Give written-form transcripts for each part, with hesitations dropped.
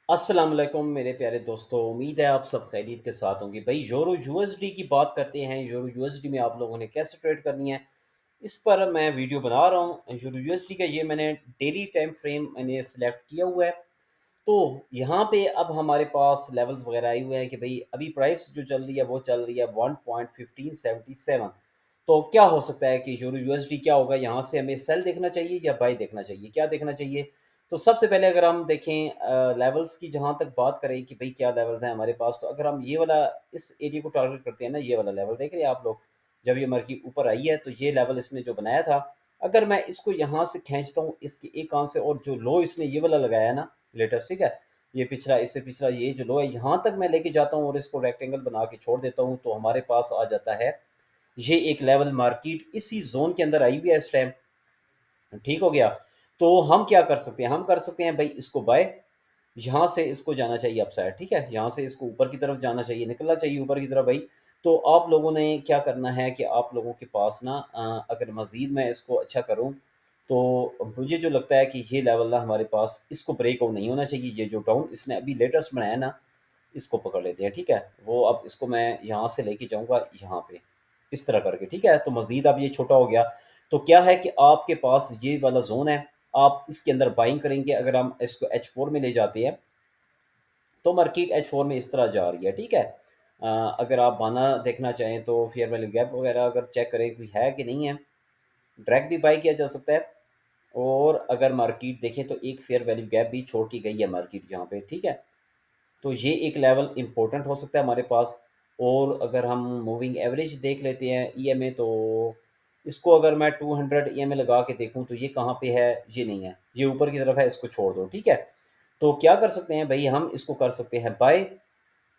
अस्सलाम वालेकुम मेरे प्यारे दोस्तों, उम्मीद है आप सब खैरियत के साथ होंगे। भाई यूरो यूएसडी की बात करते हैं। यूरो यूएसडी में आप लोगों ने कैसे ट्रेड करनी है, इस पर मैं वीडियो बना रहा हूँ। यूरो यूएसडी का ये मैंने डेली टाइम फ्रेम मैंने सेलेक्ट किया हुआ है। तो यहाँ पे अब हमारे पास लेवल्स वगैरह आए हुए हैं कि भाई अभी प्राइस जो चल रही है वो चल रही है 1.1577। तो क्या हो सकता है कि यूरो यूएसडी क्या होगा, यहाँ से हमें सेल देखना चाहिए या बाई देखना चाहिए, क्या देखना चाहिए। तो सबसे पहले अगर हम देखें लेवल्स की, जहाँ तक बात करें कि भाई क्या लेवल्स हैं हमारे पास, तो अगर हम ये वाला इस एरिया को टारगेट करते हैं ना, ये वाला लेवल देख रहे हैं आप लोग। जब ये मार्केट ऊपर आई है तो ये लेवल इसने जो बनाया था, अगर मैं इसको यहाँ से खींचता हूँ इसके एक कान से, और जो लो इसने ये वाला लगाया है ना लेटेस्ट, ठीक है, ये पिछला, इससे पिछला ये जो लो है, यहाँ तक मैं लेके जाता हूँ और इसको रेक्टेंगल बना के छोड़ देता हूँ, तो हमारे पास आ जाता है ये एक लेवल। मार्केट इसी जोन के अंदर आई हुई है इस टाइम, ठीक हो गया। तो हम क्या कर सकते हैं, हम कर सकते हैं भाई इसको बाय, यहाँ से इसको जाना चाहिए अपसाइड, ठीक है, यहाँ से इसको ऊपर की तरफ जाना चाहिए, निकलना चाहिए ऊपर की तरफ भाई। तो आप लोगों ने क्या करना है कि आप लोगों के पास ना अगर मज़ीद मैं इसको अच्छा करूँ, तो मुझे जो लगता है कि ये लेवल ना हमारे पास इसको ब्रेक आउट नहीं होना चाहिए। ये जो डाउन इसने अभी लेटेस्ट बनाया ना, इसको पकड़ लेते हैं, ठीक है। वो अब इसको मैं यहाँ से लेके जाऊँगा यहाँ पे, इस तरह करके, ठीक है। तो मज़ीद अब ये छोटा हो गया। तो क्या है कि आपके पास ये वाला ज़ोन है, आप इसके अंदर बाइंग करेंगे। अगर हम इसको H4 में ले जाते हैं, तो मार्केट H4 में इस तरह जा रही है, ठीक है। अगर आप बाना देखना चाहें तो फेयर वैल्यू गैप वगैरह अगर चेक करें कोई है कि नहीं है, ड्रैग भी बाई किया जा सकता है। और अगर मार्केट देखें तो एक फेयर वैल्यू गैप भी छोड़ के गई है मार्केट यहाँ पे, ठीक है। तो ये एक लेवल इंपॉर्टेंट हो सकता है हमारे पास। और अगर हम मूविंग एवरेज देख लेते हैं ईएमए, तो इसको अगर मैं 200 ईएमए लगा के देखूं तो ये कहाँ पे है, ये नहीं है, ये ऊपर की तरफ है, इसको छोड़ दो, ठीक है। तो क्या कर सकते हैं भाई, हम इसको कर सकते हैं बाय।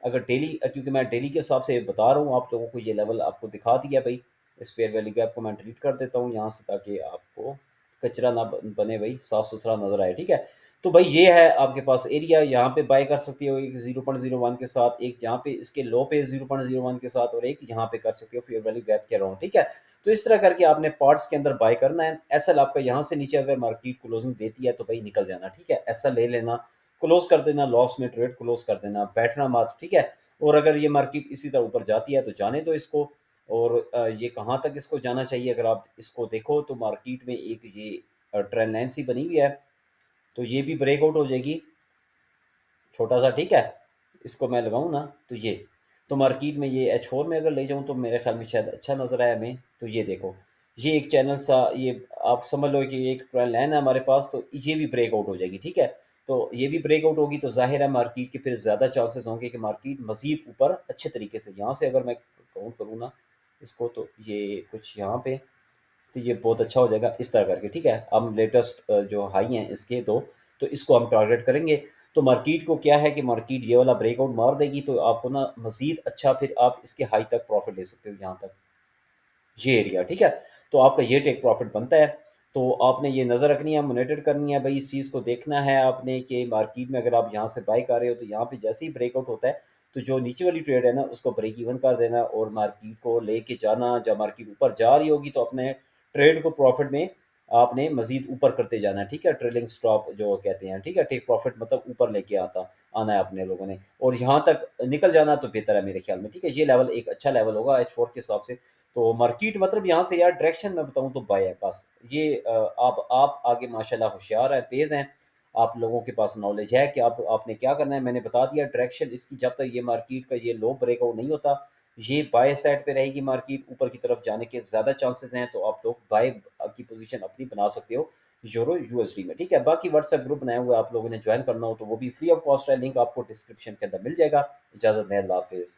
अगर डेली, क्योंकि मैं डेली के हिसाब से बता रहा हूँ आप लोगों को, ये लेवल आपको दिखा दिया भाई। इस फेयर वैल्यू गैप को मैं डिलीट कर देता हूँ यहाँ से, ताकि आपको कचरा ना बने भाई, साफ सुथरा नजर आए, ठीक है। तो भाई ये है आपके पास एरिया, यहाँ पे बाय कर सकते हो एक 0.01 के साथ, एक यहाँ पे इसके लो पे 0.01 के साथ, और एक यहाँ पे कर सकते हो फेयर वैल्यू गैप के अराउंड, ठीक है। तो इस तरह करके आपने पार्ट्स के अंदर बाय करना है। एसएल आपका यहाँ से नीचे अगर मार्केट क्लोजिंग देती है तो भाई निकल जाना, ठीक है, ऐसा ले लेना, क्लोज कर देना, लॉस में ट्रेड क्लोज कर देना, बैठना मत, ठीक है। और अगर ये मार्केट इसी तरह ऊपर जाती है तो जाने दो इसको। और ये कहाँ तक इसको जाना चाहिए, अगर आप इसको देखो तो मार्केट में एक ये ट्रेंड लाइन सी बनी हुई है, तो ये भी ब्रेकआउट हो जाएगी छोटा सा, ठीक है। इसको मैं लगाऊं ना, तो ये, तो मार्केट में ये H4 में अगर ले जाऊं तो मेरे ख्याल में शायद अच्छा नज़र आया हमें। तो ये देखो, ये एक चैनल सा, ये आप समझ लो कि एक ट्रेंड लाइन है हमारे पास, तो ये भी ब्रेकआउट हो जाएगी, ठीक है। तो ये भी ब्रेकआउट होगी तो जाहिर है मार्केट के फिर ज़्यादा चांसेस होंगे कि मार्केट मज़ीद ऊपर अच्छे तरीके से, यहाँ से अगर मैं काउंट करूँ ना इसको, तो ये कुछ यहाँ पे, तो ये बहुत अच्छा हो जाएगा इस तरह करके, ठीक है। हम लेटेस्ट जो हाई हैं इसके दो, तो इसको हम टारगेट करेंगे। तो मार्केट को क्या है कि मार्केट ये वाला ब्रेकआउट मार देगी तो आपको ना मज़ीद अच्छा, फिर आप इसके हाई तक प्रॉफिट ले सकते हो, यहाँ तक ये एरिया, ठीक है। तो आपका ये टेक प्रॉफिट बनता है। तो आपने ये नज़र रखनी है, मॉनिटर करनी है भाई, इस चीज़ को देखना है आपने कि मार्केट में अगर आप यहाँ से बाई कर रहे हो तो यहाँ पे जैसे ही ब्रेकआउट होता है, तो जो नीचे वाली ट्रेड है ना उसको ब्रेक इवन कर देना, और मार्केट को लेके जाना। जब मार्केट ऊपर जा रही होगी तो अपने ट्रेड को प्रॉफिट में आपने मजीद ऊपर करते जाना है, ठीक है। ट्रेलिंग स्टॉप जो कहते हैं, ठीक है, टेक प्रॉफिट मतलब ऊपर लेके आना है अपने लोगों ने, और यहाँ तक निकल जाना तो बेहतर है मेरे ख्याल में, ठीक है। ये लेवल एक अच्छा लेवल होगा H4 के हिसाब से। तो मार्केट मतलब यहाँ से यार डायरेक्शन में बताऊँ तो बाय है बस। ये आप आगे माशाल्लाह होशियार हैं, तेज़ हैं, आप लोगों के पास नॉलेज है कि आपने क्या करना है। मैंने बता दिया डायरेक्शन इसकी, जब तक ये मार्केट का ये लो ब्रेकआउट नहीं होता, ये बाय साइड पे रहेगी मार्केट, ऊपर की तरफ जाने के ज़्यादा चांसेस हैं। तो आप लोग बाय की पोजीशन अपनी बना सकते हो यूरो यूएसडी में, ठीक है। बाकी व्हाट्सएप ग्रुप बनाया हुआ है, आप लोगों ने ज्वाइन करना हो तो वो भी फ्री ऑफ कॉस्ट है, लिंक आपको डिस्क्रिप्शन के अंदर मिल जाएगा। इजाज़त दें, अल्लाह हाफिज़।